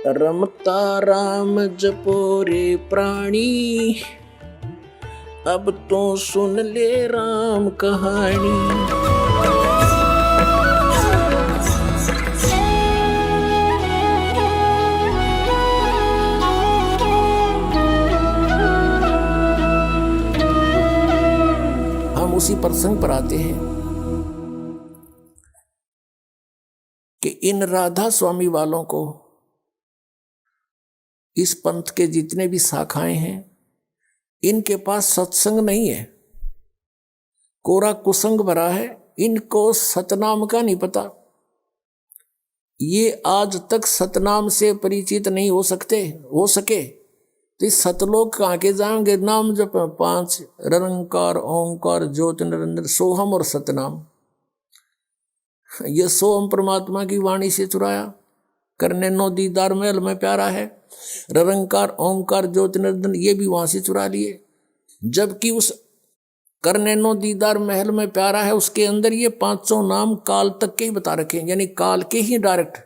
रमता राम जपो रे प्राणी, अब तो सुन ले राम कहानी। हम उसी प्रसंग पर आते हैं कि इन राधा स्वामी वालों को, इस पंथ के जितने भी शाखाएं हैं, इनके पास सत्संग नहीं है, कोरा कुसंग भरा है। इनको सतनाम का नहीं पता, ये आज तक सतनाम से परिचित नहीं हो सके तो इस सतलोक कहाँ के जाएंगे। नाम जब 5 निरंकार ओंकार ज्योति निरंजन सोहम और सतनाम, ये सोहम परमात्मा की वाणी से चुराया, करने नो दीदार महल में प्यारा है। निरंकार ओंकार ज्योति निरंजन ये भी वहां से चुरा लिए, जबकि उस करने नो दीदार महल में प्यारा है उसके अंदर ये 500 नाम काल तक के ही बता रखे हैं, यानी काल के ही डायरेक्ट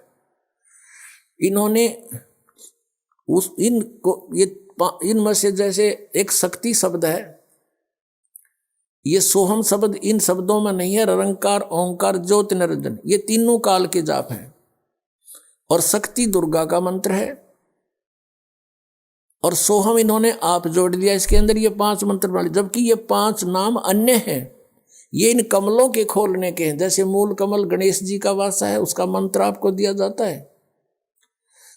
इन्होंने उस इनको ये इनमें से जैसे एक शक्ति शब्द है, ये सोहम शब्द इन शब्दों में नहीं है। निरंकार ओंकार ज्योति निरंजन ये तीनों काल के जाप हैं, और शक्ति दुर्गा का मंत्र है, और सोहम इन्होंने आप जोड़ दिया इसके अंदर। ये 5 मंत्र वाले, जबकि ये 5 नाम अन्य हैं, ये इन कमलों के खोलने के हैं। जैसे मूल कमल गणेश जी का वासा है, उसका मंत्र आपको दिया जाता है।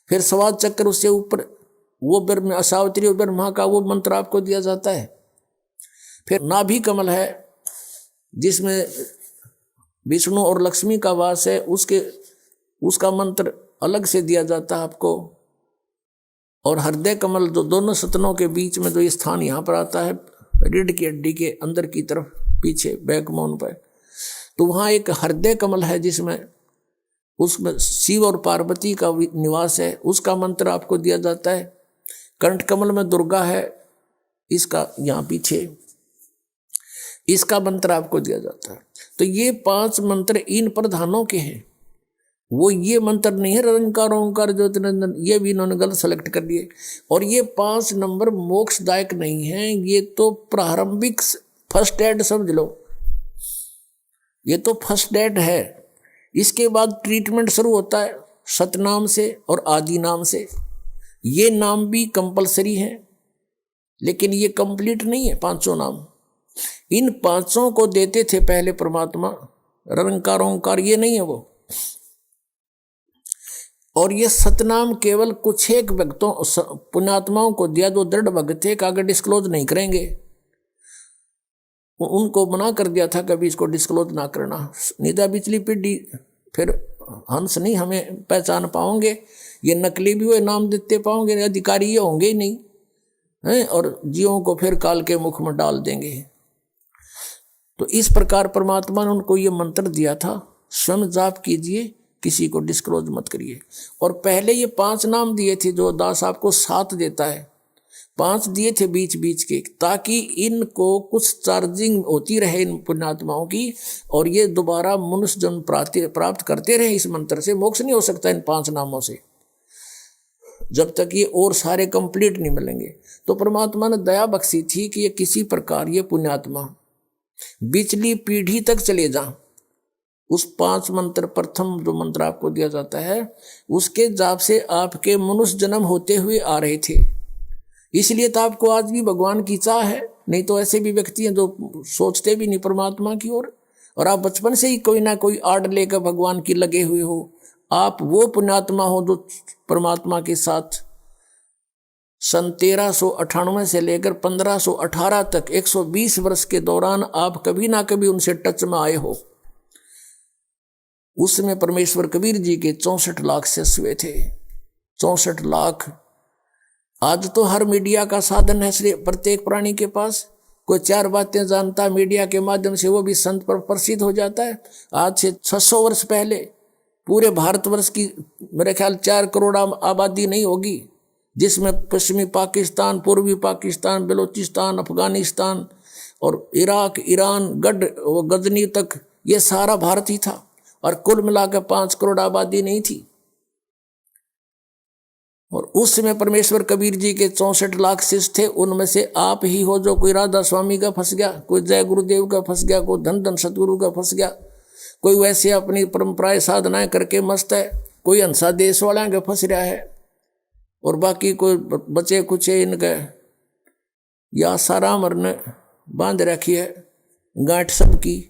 फिर स्वाद चक्र, उससे ऊपर वो ब्रह्म असावत्री और ब्रह्मा का वो मंत्र आपको दिया जाता है। फिर नाभि कमल है जिसमें विष्णु और लक्ष्मी का वास है, उसका मंत्र अलग से दिया जाता है आपको। और हृदय कमल जो दोनों सतनों के बीच में जो ये स्थान यहाँ पर आता है, रीढ़ की हड्डी के अंदर की तरफ पीछे बैकबोन पर, तो वहाँ एक हृदय कमल है जिसमें उसमें शिव और पार्वती का निवास है, उसका मंत्र आपको दिया जाता है। कंठ कमल में दुर्गा है, इसका यहाँ पीछे इसका मंत्र आपको दिया जाता है। तो ये 5 मंत्र इन प्रधानों के हैं, वो ये मंत्र नहीं है निरंकार ओंकार ज्योति निरंजन, ये भी इन्होंने गलत सेलेक्ट कर लिए। और ये 5 नंबर मोक्षदायक नहीं है, ये तो प्रारंभिक फर्स्ट एड समझ लो, ये तो फर्स्ट एड है। इसके बाद ट्रीटमेंट शुरू होता है सतनाम से और आदि नाम से। ये नाम भी कंपलसरी है, लेकिन ये कंप्लीट नहीं है 500 नाम। इन 500 को देते थे पहले परमात्मा, निरंकार ओंकार ये नहीं है वो। और ये सतनाम केवल कुछ एक भक्तों पुण्यात्माओं को दिया जो दृढ़ भक्त थे, कागज डिस्क्लोज नहीं करेंगे, उनको मना कर दिया था कभी इसको डिस्क्लोज ना करना। निदा बिचली पीढ़ी फिर हंस नहीं हमें पहचान पाओगे, ये नकली भी हुए नाम देते पाओगे, अधिकारी ये होंगे ही नहीं हैं, और जीवों को फिर काल के मुख में डाल देंगे। तो इस प्रकार परमात्मा ने उनको ये मंत्र दिया था, स्वयं जाप कीजिए, किसी को डिस्क्लोज मत करिए। और पहले ये 5 नाम दिए थे, जो दास आपको 7 देता है, 5 दिए थे बीच बीच के, ताकि इनको कुछ चार्जिंग होती रहे इन पुण्यात्माओं की, और ये दोबारा मनुष्य जन्म प्राप्त करते रहे। इस मंत्र से मोक्ष नहीं हो सकता इन 5 नामों से, जब तक ये और सारे कंप्लीट नहीं मिलेंगे। तो परमात्मा ने दया बख्शी थी कि ये किसी प्रकार ये पुण्यात्मा बिचली पीढ़ी तक चले जा। उस 5 मंत्र, प्रथम जो मंत्र आपको दिया जाता है, उसके जाप से आपके मनुष्य जन्म होते हुए आ रहे थे। इसलिए तो आपको आज भी भगवान की चाह है, नहीं तो ऐसे भी व्यक्ति हैं जो सोचते भी नहीं परमात्मा की ओर, और आप बचपन से ही कोई ना कोई आड़ लेकर भगवान की लगे हुए हो। आप वो पुण्यात्मा हो जो परमात्मा के साथ सन 1398 से लेकर 1518 तक 120 वर्ष के दौरान आप कभी ना कभी उनसे टच में आए हो। उसमें परमेश्वर कबीर जी के 64 लाख शिष्य हुए थे, 64 लाख। आज तो हर मीडिया का साधन है प्रत्येक प्राणी के पास, कोई 4 बातें जानता है मीडिया के माध्यम से, वो भी संत पर प्रसिद्ध हो जाता है। आज से 600 वर्ष पहले पूरे भारतवर्ष की मेरे ख्याल 4 करोड़ आबादी नहीं होगी, जिसमें पश्चिमी पाकिस्तान, पूर्वी पाकिस्तान, बलूचिस्तान, अफगानिस्तान और इराक, ईरान, गजनी तक ये सारा भारत ही था, और कुल मिलाकर 5 करोड़ आबादी नहीं थी। और उस समय परमेश्वर कबीर जी के 64 लाख शिष्य थे, उनमें से आप ही हो जो कोई राधा स्वामी का फंस गया, कोई जय गुरुदेव का फंस गया, कोई धन धन सतगुरु का फंस गया, कोई वैसे अपनी परंपराएं साधनाएं करके मस्त है, कोई हंसा देश वाला के फंस रहा है, और बाकी कोई बचे कुछ इनके या सारा मरने बांध रखी है गांठ सबकी।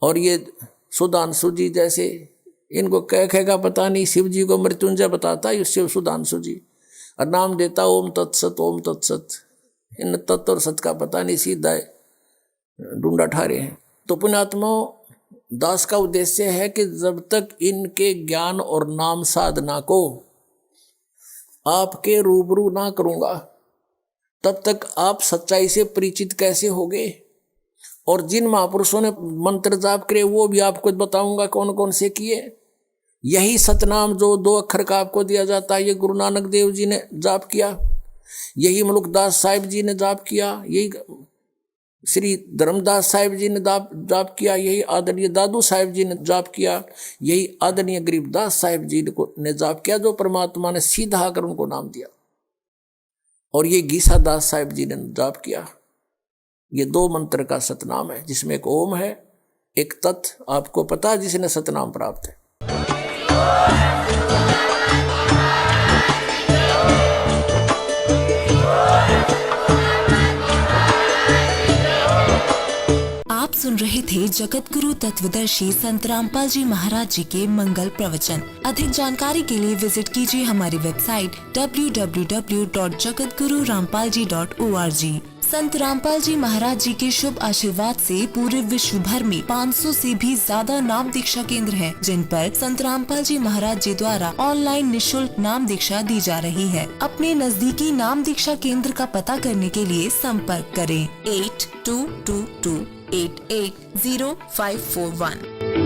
और ये सुधांशु जी जैसे इनको कहेगा पता नहीं, शिव जी को मृत्युंजय बताता है शिव सुधांशु जी, और नाम देता ओम तत्सत ओम तत्सत। इन तत्व और सत का पता नहीं, सीधा ढूंढा ठारे हैं। तो पुण्यात्माओं, दास का उद्देश्य है कि जब तक इनके ज्ञान और नाम साधना को आपके रूबरू ना करूंगा तब तक आप सच्चाई से परिचित कैसे होगे। और जिन महापुरुषों ने मंत्र जाप करे वो भी आपको बताऊंगा कौन कौन से किए। यही सतनाम जो 2 अक्षर का आपको दिया जाता है, ये गुरु नानक देव जी ने जाप किया, यही मलुकदास साहिब जी ने जाप किया, यही श्री धर्मदास साहिब जी ने जाप किया, यही आदरणीय दादू साहिब जी ने जाप किया, यही आदरणीय गरीबदास साहिब जी ने जाप किया, जो परमात्मा ने सीधा आकर उनको नाम दिया। और ये गीसा दास साहिब जी ने जाप किया। ये 2 मंत्र का सतनाम है, जिसमें एक ओम है, एक तत्। आपको पता है जिसने सतनाम प्राप्त है। आप सुन रहे थे जगत गुरु तत्वदर्शी संत रामपाल जी महाराज जी के मंगल प्रवचन। अधिक जानकारी के लिए विजिट कीजिए हमारी वेबसाइट www.jagatgururampalji.org। संत रामपाल जी महाराज जी के शुभ आशीर्वाद से पूरे विश्व भर में 500 से भी ज्यादा नाम दीक्षा केंद्र हैं, जिन पर संत रामपाल जी महाराज जी द्वारा ऑनलाइन निशुल्क नाम दीक्षा दी जा रही है। अपने नजदीकी नाम दीक्षा केंद्र का पता करने के लिए संपर्क करें 8222880541।